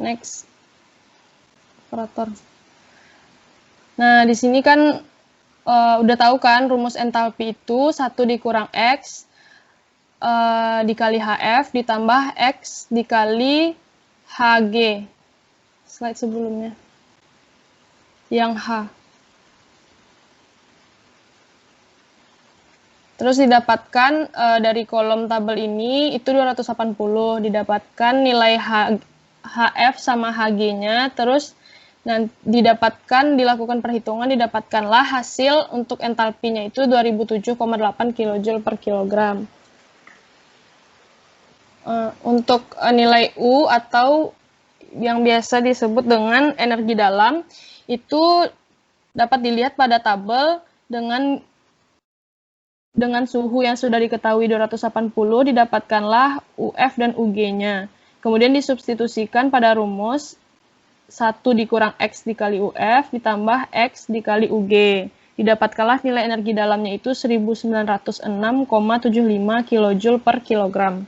Next. Operator. Nah, di sini kan udah tahu kan rumus entalpi itu 1 dikurang X dikali HF ditambah X dikali HG. Slide sebelumnya. Yang H. Terus didapatkan dari kolom tabel ini itu 280, didapatkan nilai HF sama HG-nya, terus dilakukan perhitungan, didapatkanlah hasil untuk entalpinya itu 2007,8 kJ per kilogram. Untuk nilai U atau yang biasa disebut dengan energi dalam, itu dapat dilihat pada tabel dengan suhu yang sudah diketahui 280, didapatkanlah UF dan UG-nya. Kemudian disubstitusikan pada rumus 1 dikurang X dikali UF ditambah X dikali UG. Didapatkanlah nilai energi dalamnya itu 1906,75 kJ per kilogram.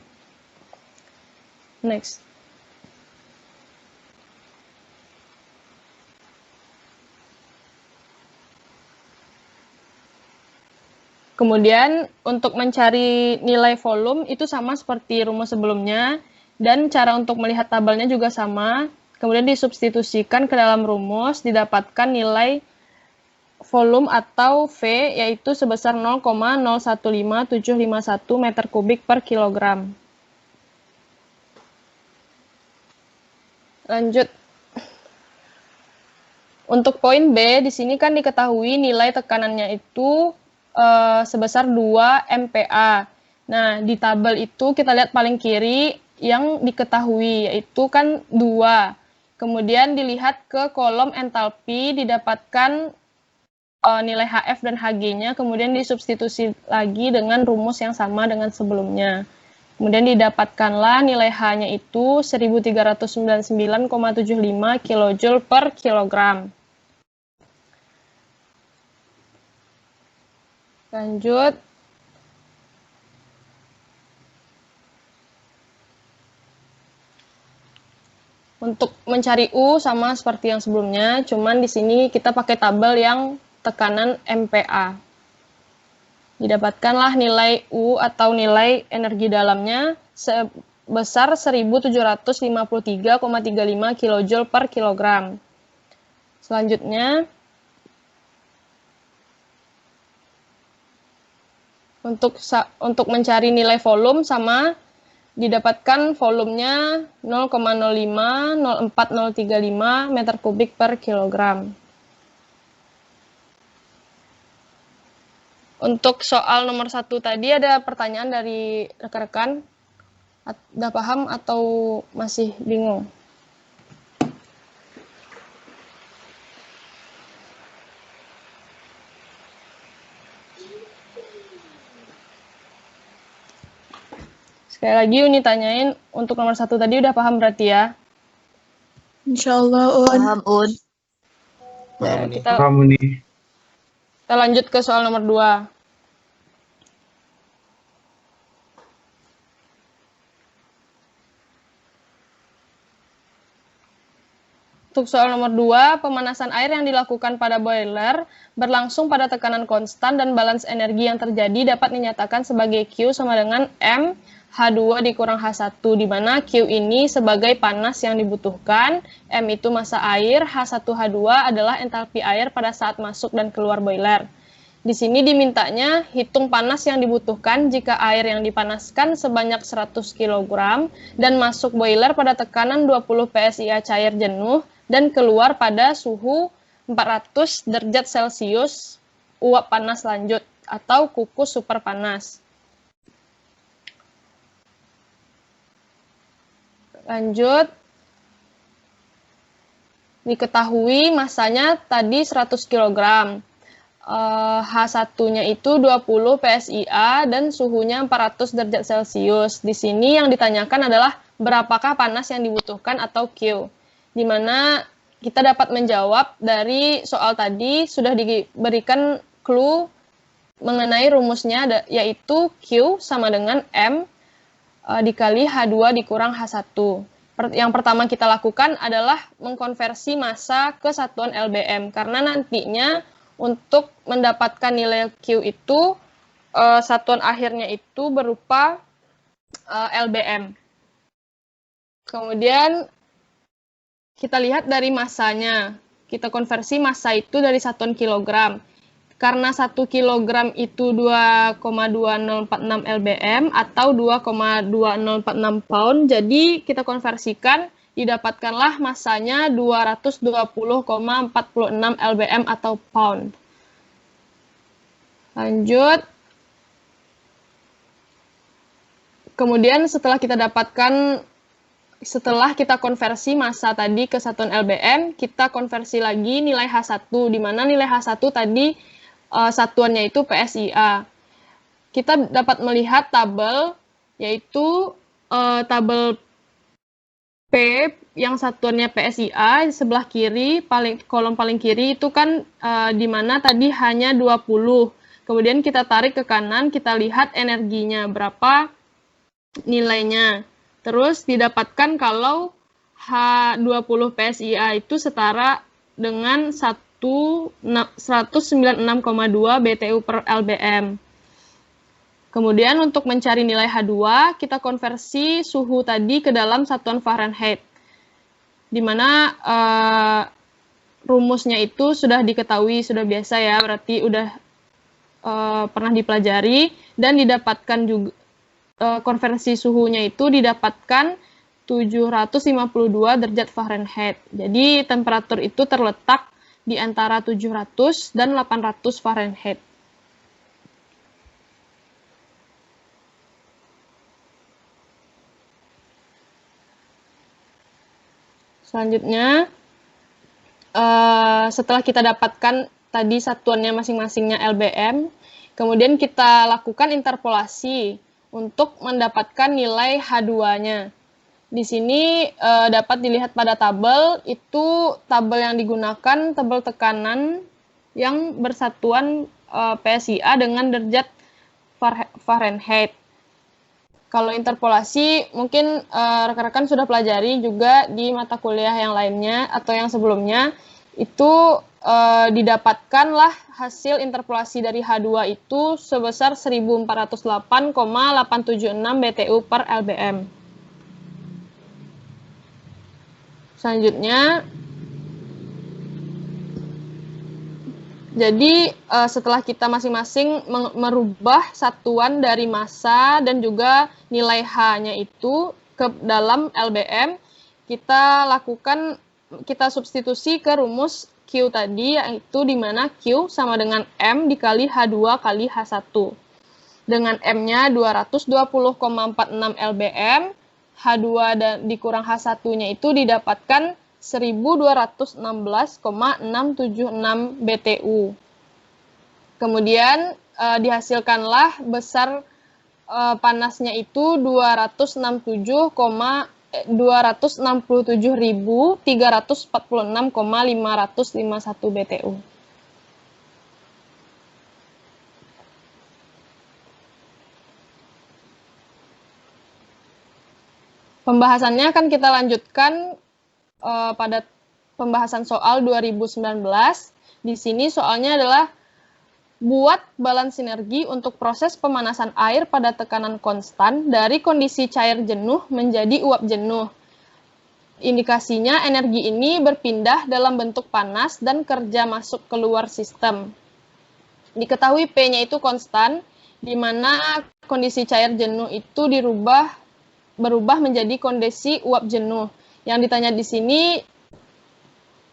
Next. Kemudian untuk mencari nilai volume itu sama seperti rumus sebelumnya, dan cara untuk melihat tabelnya juga sama. Kemudian disubstitusikan ke dalam rumus, didapatkan nilai volume atau V yaitu sebesar 0,015751 meter kubik per kilogram. Lanjut. Untuk poin B, di sini kan diketahui nilai tekanannya itu sebesar 2 MPa. Nah, di tabel itu kita lihat paling kiri yang diketahui, yaitu kan 2. Kemudian dilihat ke kolom entalpi, didapatkan nilai HF dan HG-nya, kemudian disubstitusi lagi dengan rumus yang sama dengan sebelumnya. Kemudian didapatkanlah nilai H-nya itu 1399,75 kJ per kilogram. Lanjut. Untuk mencari U sama seperti yang sebelumnya, cuman di sini kita pakai tabel yang tekanan MPa. Didapatkanlah nilai U atau nilai energi dalamnya sebesar 1753,35 kJ per kilogram. Selanjutnya, untuk mencari nilai volume sama, didapatkan volumenya 0,0504035 meter kubik per kilogram. Untuk soal nomor 1 tadi ada pertanyaan dari rekan-rekan. Udah paham atau masih bingung? Sekali lagi Uni tanyain, untuk nomor 1 tadi udah paham berarti ya? Insyaallah, Un. Paham, Un. Nah, kita lanjut ke soal nomor 2. Untuk soal nomor 2, pemanasan air yang dilakukan pada boiler berlangsung pada tekanan konstan dan balance energi yang terjadi dapat dinyatakan sebagai Q sama dengan M H2 dikurang H1, di mana Q ini sebagai panas yang dibutuhkan, M itu massa air, H1H2 adalah entalpi air pada saat masuk dan keluar boiler. Di sini dimintanya hitung panas yang dibutuhkan jika air yang dipanaskan sebanyak 100 kg dan masuk boiler pada tekanan 20 PSIA cair jenuh dan keluar pada suhu 400 derajat Celcius uap panas lanjut atau kukus super panas. Lanjut, diketahui massanya tadi 100 kg, H1-nya itu 20 PSIA dan suhunya 400 derajat Celcius. Di sini yang ditanyakan adalah berapakah panas yang dibutuhkan atau Q. Di mana kita dapat menjawab dari soal tadi sudah diberikan clue mengenai rumusnya, yaitu Q sama dengan M dikali H2 dikurang H1. Yang pertama kita lakukan adalah mengkonversi massa ke satuan LBM, karena nantinya untuk mendapatkan nilai Q itu satuan akhirnya itu berupa LBM. Kemudian kita lihat dari massanya. Kita konversi massa itu dari satuan kilogram. Karena 1 kilogram itu 2,2046 LBM atau 2,2046 pound, jadi kita konversikan, didapatkanlah massanya 220,46 LBM atau pound. Lanjut. Kemudian setelah kita konversi massa tadi ke satuan LBM, kita konversi lagi nilai H1, di mana nilai H1 tadi satuannya itu PSIA. Kita dapat melihat tabel, yaitu tabel P yang satuannya PSIA, di sebelah kiri, kolom paling kiri itu kan di mana tadi hanya 20. Kemudian kita tarik ke kanan, kita lihat energinya, berapa nilainya. Terus didapatkan kalau H20 PSIA itu setara dengan 196,2 BTU per LBM. Kemudian untuk mencari nilai H2, kita konversi suhu tadi ke dalam satuan Fahrenheit. Di mana rumusnya itu sudah diketahui, sudah biasa ya, berarti udah pernah dipelajari, dan didapatkan juga konversi suhunya itu didapatkan 752 derajat Fahrenheit. Jadi temperatur itu terletak di antara 700 dan 800 Fahrenheit. Selanjutnya, setelah kita dapatkan tadi satuannya masing-masingnya LBM, kemudian kita lakukan interpolasi untuk mendapatkan nilai H2-nya. Di sini dapat dilihat pada tabel, itu tabel yang digunakan tabel tekanan yang bersatuan PSIA dengan derajat Fahrenheit. Kalau interpolasi, mungkin rekan-rekan sudah pelajari juga di mata kuliah yang lainnya atau yang sebelumnya, itu didapatkanlah hasil interpolasi dari H2 itu sebesar 1408,876 BTU per LBM. Selanjutnya, jadi setelah kita masing-masing merubah satuan dari massa dan juga nilai H-nya itu ke dalam LBM, kita substitusi ke rumus Q tadi, yaitu di mana Q sama dengan M dikali H2 kali H1. Dengan M-nya 220,46 LBM, H2 dan dikurang H1-nya itu didapatkan 1216,676 BTU. Kemudian dihasilkanlah besar panasnya itu 267.346,551 BTU. Pembahasannya akan kita lanjutkan pada pembahasan soal 2019. Di sini soalnya adalah buat balans sinergi untuk proses pemanasan air pada tekanan konstan dari kondisi cair jenuh menjadi uap jenuh. Indikasinya energi ini berpindah dalam bentuk panas dan kerja masuk keluar sistem. Diketahui P-nya itu konstan, di mana kondisi cair jenuh itu berubah menjadi kondisi uap jenuh. Yang ditanya di sini,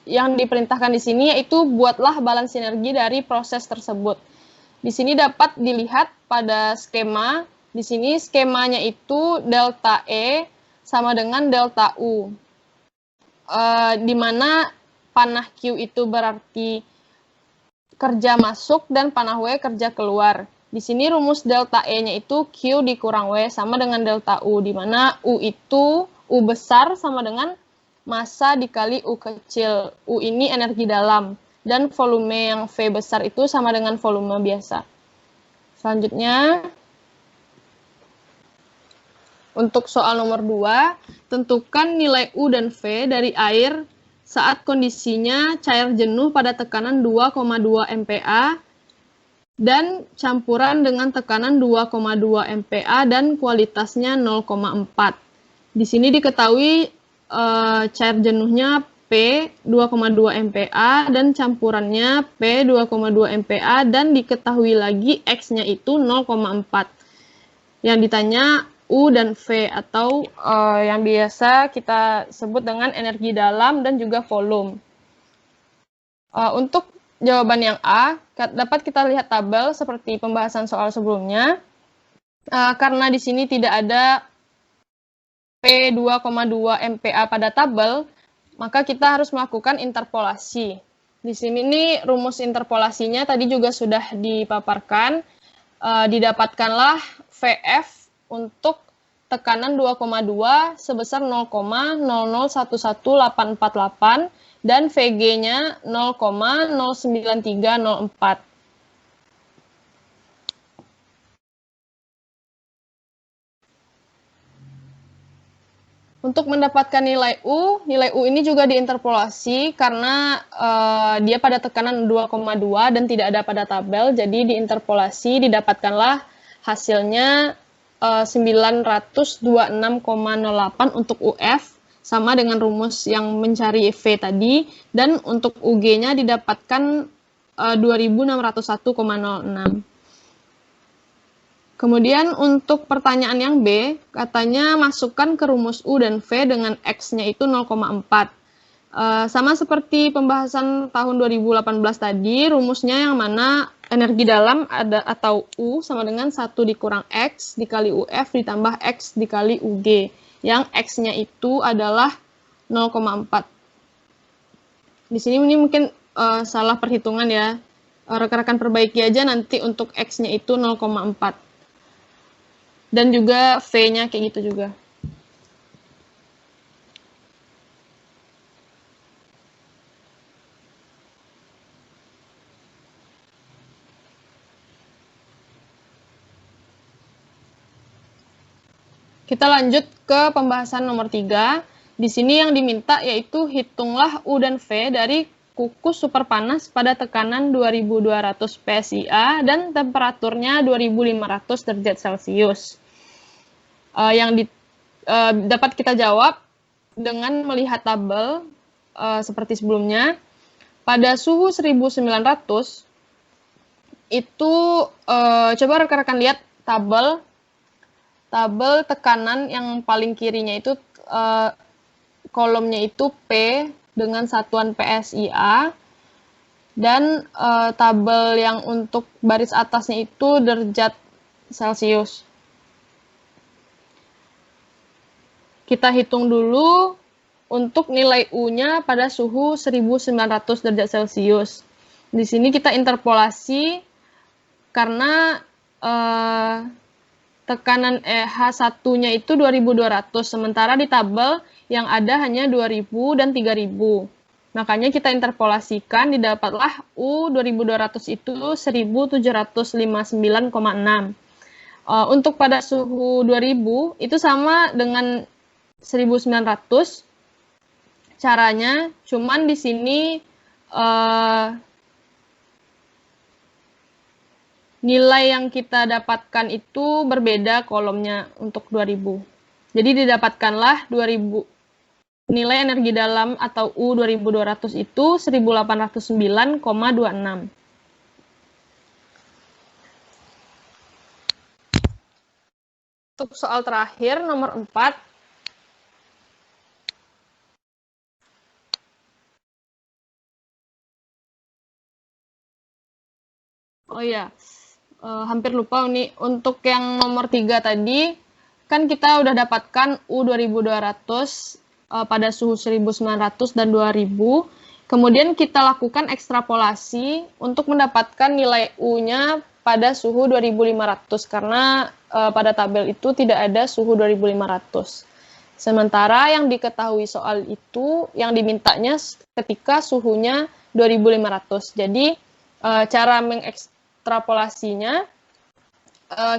yang diperintahkan di sini yaitu buatlah balans sinergi dari proses tersebut. Di sini dapat dilihat pada skema. Di sini skemanya itu delta E sama dengan delta U. Di mana panah Q itu berarti kerja masuk dan panah W kerja keluar. Di sini rumus delta E-nya itu Q dikurang W sama dengan delta U, di mana U itu U besar sama dengan massa dikali U kecil. U ini energi dalam, dan volume yang V besar itu sama dengan volume biasa. Selanjutnya, Untuk soal nomor 2, tentukan nilai U dan V dari air saat kondisinya cair jenuh pada tekanan 2,2 MPa dan campuran dengan tekanan 2,2 MPa dan kualitasnya 0,4. Di sini diketahui cair jenuhnya P 2,2 MPa dan campurannya P 2,2 MPa dan diketahui lagi X-nya itu 0,4. Yang ditanya U dan V atau yang biasa kita sebut dengan energi dalam dan juga volume. Untuk jawaban yang A, dapat kita lihat tabel seperti pembahasan soal sebelumnya. Karena di sini tidak ada P 2,2 MPa pada tabel, maka kita harus melakukan interpolasi. Di sini ini rumus interpolasinya tadi juga sudah dipaparkan. Didapatkanlah VF untuk tekanan 2,2 sebesar 0,0011848 dan VG-nya 0,09304. Untuk mendapatkan nilai U ini juga diinterpolasi karena dia pada tekanan 2,2 dan tidak ada pada tabel, jadi diinterpolasi didapatkanlah hasilnya 926,08 untuk UF, sama dengan rumus yang mencari V tadi, dan untuk UG-nya didapatkan 2601,06. Kemudian untuk pertanyaan yang B, katanya masukkan ke rumus U dan V dengan X-nya itu 0,4. Sama seperti pembahasan tahun 2018 tadi, rumusnya yang mana energi dalam ada atau U sama dengan 1 dikurang X dikali UF ditambah X dikali UG, yang X-nya itu adalah 0,4. Di sini ini mungkin salah perhitungan ya, rekan-rekan perbaiki aja nanti untuk X-nya itu 0,4. Dan juga V-nya kayak gitu juga. Kita lanjut ke pembahasan nomor 3. Di sini yang diminta yaitu hitunglah U dan V dari kukus super panas pada tekanan 2200 PSIA dan temperaturnya 2500 derajat Celcius. Yang dapat kita jawab dengan melihat tabel seperti sebelumnya. Pada suhu 1900 itu coba rekan-rekan lihat tabel tekanan yang paling kirinya itu kolomnya itu P dengan satuan PSIA dan tabel yang untuk baris atasnya itu derajat Celcius. Kita hitung dulu untuk nilai U-nya pada suhu 1900 derajat Celcius. Di sini kita interpolasi karena tekanan H1-nya itu 2200, sementara di tabel yang ada hanya 2000 dan 3000. Makanya kita interpolasikan, didapatlah U 2200 itu 1759,6. Untuk pada suhu 2000 itu sama dengan 1900. Caranya cuman di sini nilai yang kita dapatkan itu berbeda kolomnya untuk 2000. Jadi didapatkanlah 2000 nilai energi dalam atau U 2200 itu 1809,26. Untuk soal terakhir nomor 4. Oh iya, hampir lupa nih. Untuk yang nomor 3 tadi, kan kita udah dapatkan U 2200 pada suhu 1900 dan 2000. Kemudian kita lakukan ekstrapolasi untuk mendapatkan nilai U-nya pada suhu 2500, karena pada tabel itu tidak ada suhu 2500. Sementara yang diketahui soal itu, yang dimintanya ketika suhunya 2500. Jadi, cara mengekstrapolasinya,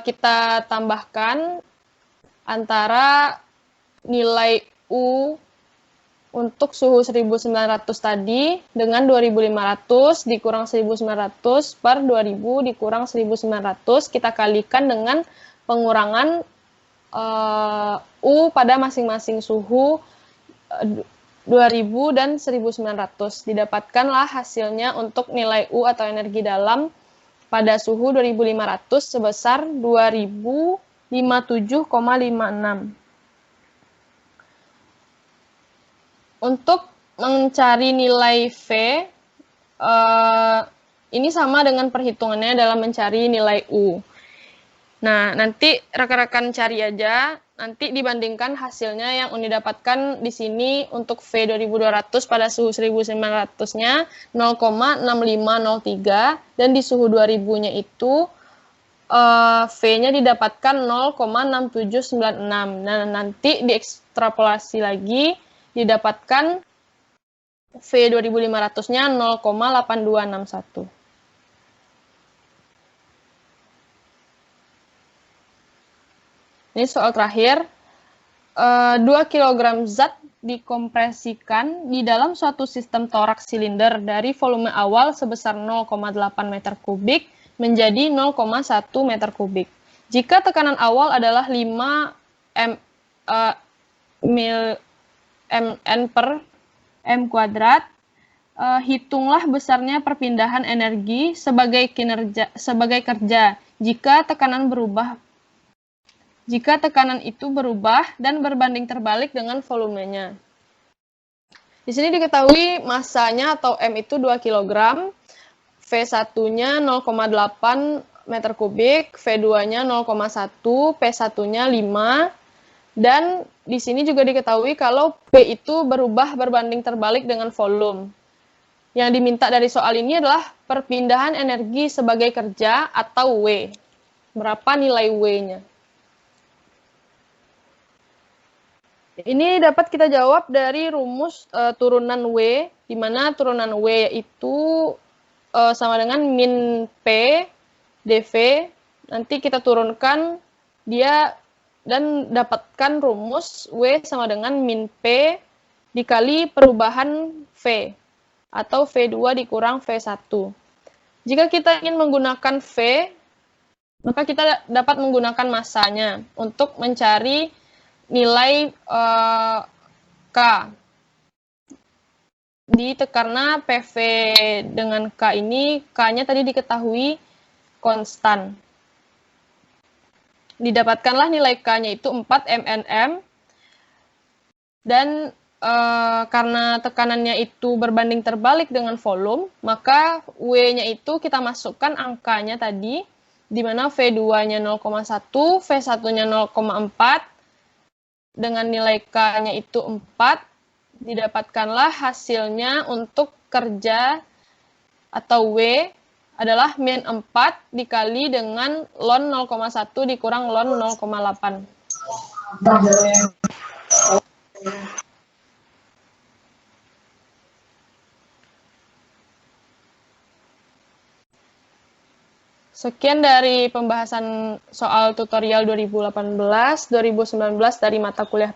kita tambahkan antara nilai U untuk suhu 1900 tadi dengan 2500 dikurang 1900 per 2000 dikurang 1900, kita kalikan dengan pengurangan U pada masing-masing suhu 2000 dan 1900. Didapatkanlah hasilnya untuk nilai U atau energi dalam pada suhu 2500 sebesar 2057,56. Untuk mencari nilai V, ini sama dengan perhitungannya dalam mencari nilai U. Nah, nanti rekan-rekan cari aja, nanti dibandingkan hasilnya yang Uni dapatkan di sini untuk V 2200 pada suhu 1900-nya 0,6503, dan di suhu 2000-nya itu V-nya didapatkan 0,6796. Nah, nanti diekstrapolasi lagi, didapatkan V 2500-nya 0,8261. Ini soal terakhir. 2 kg zat dikompresikan di dalam suatu sistem toraks silinder dari volume awal sebesar 0,8 meter kubik menjadi 0,1 meter kubik. Jika tekanan awal adalah 5 mN per M kuadrat, hitunglah besarnya perpindahan energi sebagai kerja jika tekanan itu berubah dan berbanding terbalik dengan volumenya. Di sini diketahui masanya atau M itu 2 kg, V1-nya 0,8 meter kubik, V2-nya 0,1, P1-nya 5, dan di sini juga diketahui kalau P itu berubah berbanding terbalik dengan volume. Yang diminta dari soal ini adalah perpindahan energi sebagai kerja atau W. Berapa nilai W-nya? Ini dapat kita jawab dari rumus turunan W, di mana turunan W itu sama dengan min P dV. Nanti kita turunkan dia dan dapatkan rumus W sama dengan min P dikali perubahan V, atau V2 dikurang V1. Jika kita ingin menggunakan V, maka kita dapat menggunakan masanya untuk mencari nilai K. Karena PV dengan K ini, K-nya tadi diketahui konstan. Didapatkanlah nilai K-nya itu 4 mnm, dan karena tekanannya itu berbanding terbalik dengan volume, maka W-nya itu kita masukkan angkanya tadi, di mana V2-nya 0,1, V1-nya 0,4, dengan nilai K-nya itu 4, didapatkanlah hasilnya untuk kerja atau W adalah min 4 dikali dengan ln 0,1 dikurang ln 0,8. Sekian dari pembahasan soal tutorial 2018-2019 dari mata kuliah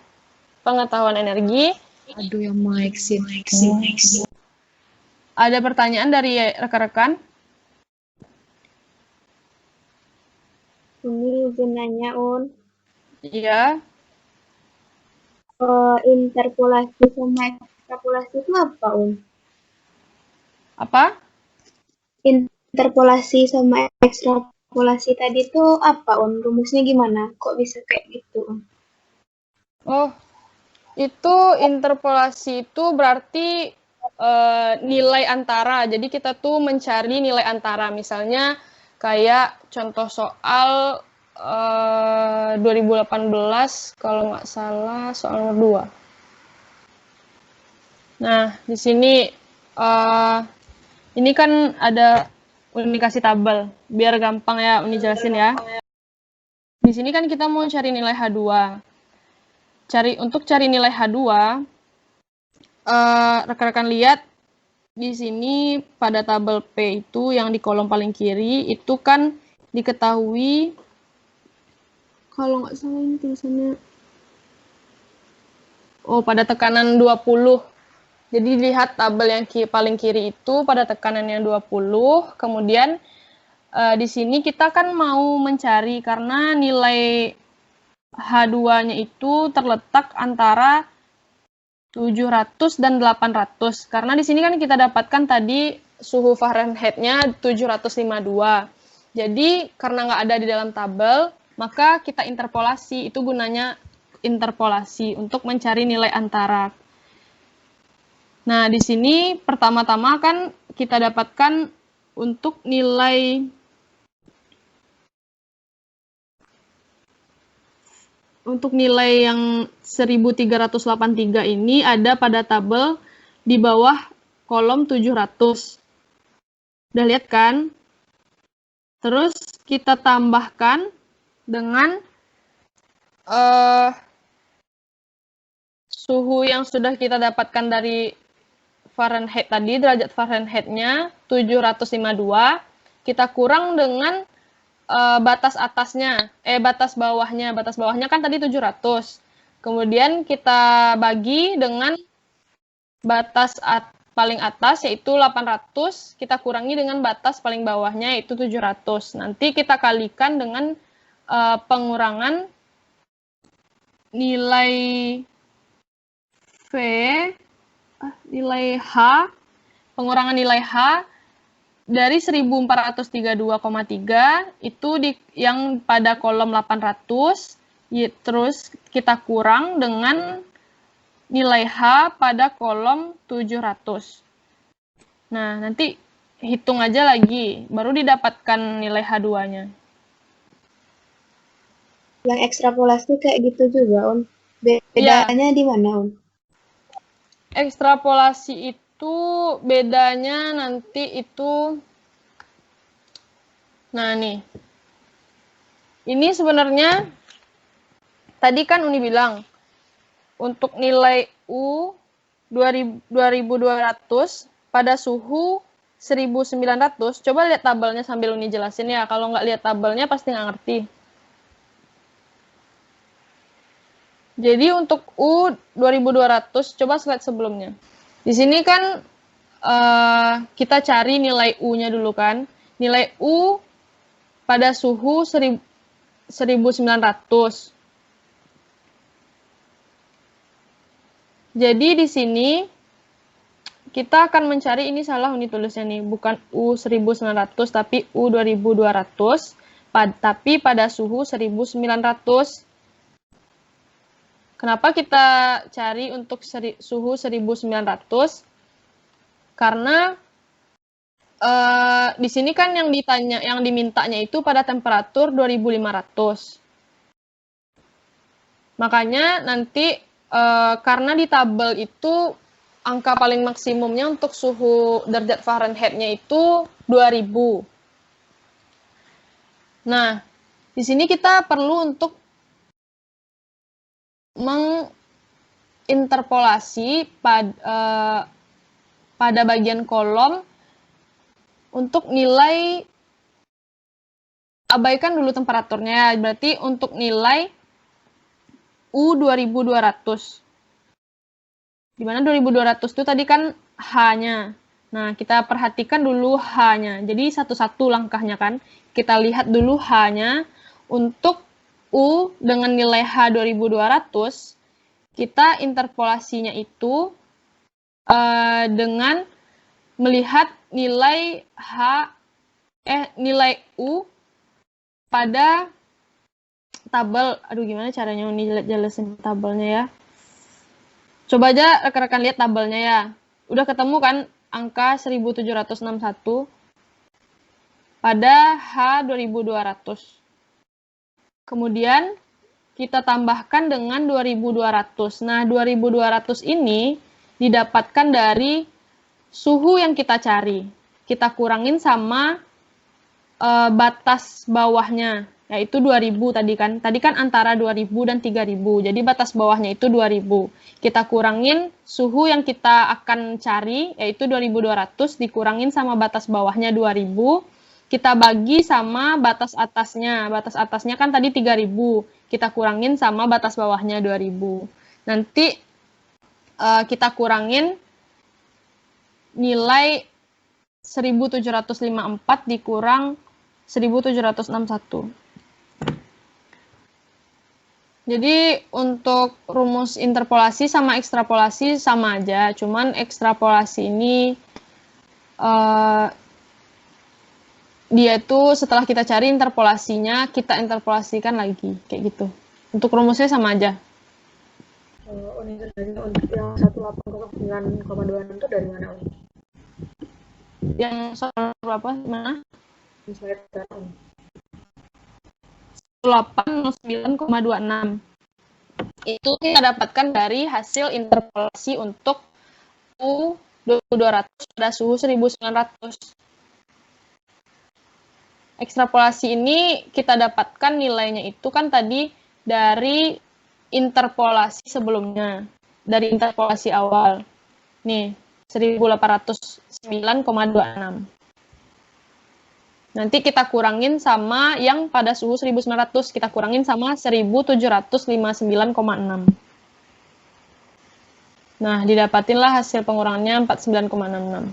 pengetahuan energi. Aduh, yang mic sih. Ada pertanyaan dari rekan-rekan? Ini izin nanya, Un. Iya. Interpolasi sama ekstrapolasi itu apa, Un? Apa? Interpolasi sama ekstrapolasi tadi itu apa, Un? Rumusnya gimana? Kok bisa kayak gitu, Un? Oh, itu interpolasi itu berarti nilai antara. Jadi kita tuh mencari nilai antara. Misalnya kayak contoh soal 2018 kalau nggak salah soal nomor 2. Nah, di sini ini kan ada Uni kasih tabel, biar gampang ya Uni jelasin ya. Di sini kan kita mau cari nilai H2. Untuk cari nilai H2, rekan-rekan lihat di sini pada tabel P itu yang di kolom paling kiri itu kan diketahui, kalau nggak salah ini tulisannya Oh, pada tekanan 20. Jadi lihat tabel yang paling kiri itu pada tekanannya 20. Kemudian di sini kita kan mau mencari karena nilai H2-nya itu terletak antara 700 dan 800. Karena di sini kan kita dapatkan tadi suhu Fahrenheit-nya 752. Jadi karena nggak ada di dalam tabel, maka kita interpolasi. Itu gunanya interpolasi untuk mencari nilai antara. Nah, di sini pertama-tama kan kita dapatkan untuk nilai yang 1383 ini ada pada tabel di bawah kolom 700. Udah lihat kan? Terus kita tambahkan dengan suhu yang sudah kita dapatkan dari Fahrenheit tadi, derajat Fahrenheit-nya 752, kita kurang dengan batas atasnya, batas bawahnya. Batas bawahnya kan tadi 700. Kemudian kita bagi dengan batas paling atas yaitu 800, kita kurangi dengan batas paling bawahnya yaitu 700. Nanti kita kalikan dengan pengurangan nilai nilai H, pengurangan nilai H dari 1432,3 itu yang pada kolom 800, terus kita kurang dengan nilai H pada kolom 700. Nah, nanti hitung aja lagi, baru didapatkan nilai H2-nya. Yang ekstrapolasi kayak gitu juga, Un. Bedanya di mana, Un? Ekstrapolasi itu bedanya nanti itu, nah nih, ini sebenarnya tadi kan Uni bilang untuk nilai U 2200 pada suhu 1900, coba lihat tabelnya sambil Uni jelasin ya, kalau nggak lihat tabelnya pasti nggak ngerti. Jadi untuk U 2200, coba slide sebelumnya. Di sini kan kita cari nilai U-nya dulu kan. Nilai U pada suhu 1900. Jadi di sini kita akan mencari, ini salah Uni tulisnya nih, bukan U 1900 tapi U 2200, tapi pada suhu 1900. Kenapa kita cari untuk suhu 1900? Karena di sini kan yang dimintanya itu pada temperatur 2500. Makanya nanti karena di tabel itu angka paling maksimumnya untuk suhu derajat Fahrenheit-nya itu 2000. Nah, di sini kita perlu untuk menginterpolasi pada bagian kolom untuk nilai, abaikan dulu temperaturnya, berarti untuk nilai U 2200. Dimana 2200 itu tadi kan H-nya. Nah, kita perhatikan dulu H-nya. Jadi satu-satu langkahnya kan. Kita lihat dulu H-nya. Untuk U dengan nilai H 2200, kita interpolasinya itu dengan melihat nilai nilai U pada tabel. Aduh, gimana caranya ini jelasin tabelnya ya? Coba aja rekan-rekan lihat tabelnya ya. Udah ketemu kan angka 1761 pada H 2200. Kemudian kita tambahkan dengan 2200. Nah, 2200 ini didapatkan dari suhu yang kita cari. Kita kurangin sama batas bawahnya, yaitu 2000 tadi kan. Tadi kan antara 2000 dan 3000. Jadi batas bawahnya itu 2000. Kita kurangin suhu yang kita akan cari, yaitu 2200, dikurangin sama batas bawahnya 2000. Kita bagi sama batas atasnya. Batas atasnya kan tadi 3000. Kita kurangin sama batas bawahnya 2000. Nanti kita kurangin nilai 1754 dikurang 1761. Jadi untuk rumus interpolasi sama ekstrapolasi sama aja, cuman ekstrapolasi ini dia tuh setelah kita cari interpolasinya, kita interpolasikan lagi, kayak gitu. Untuk rumusnya sama aja. Untuk yang 180,9,26 itu dari mana, Uni? Yang soal berapa? Mana? 189,26. Itu kita dapatkan dari hasil interpolasi untuk suhu 2200 pada suhu 1900. Ekstrapolasi ini kita dapatkan nilainya itu kan tadi dari interpolasi sebelumnya, dari interpolasi awal. Nih, 1809,26. Nanti kita kurangin sama yang pada suhu 1900, kita kurangin sama 1759,6. Nah, didapatinlah hasil pengurangannya 49,66.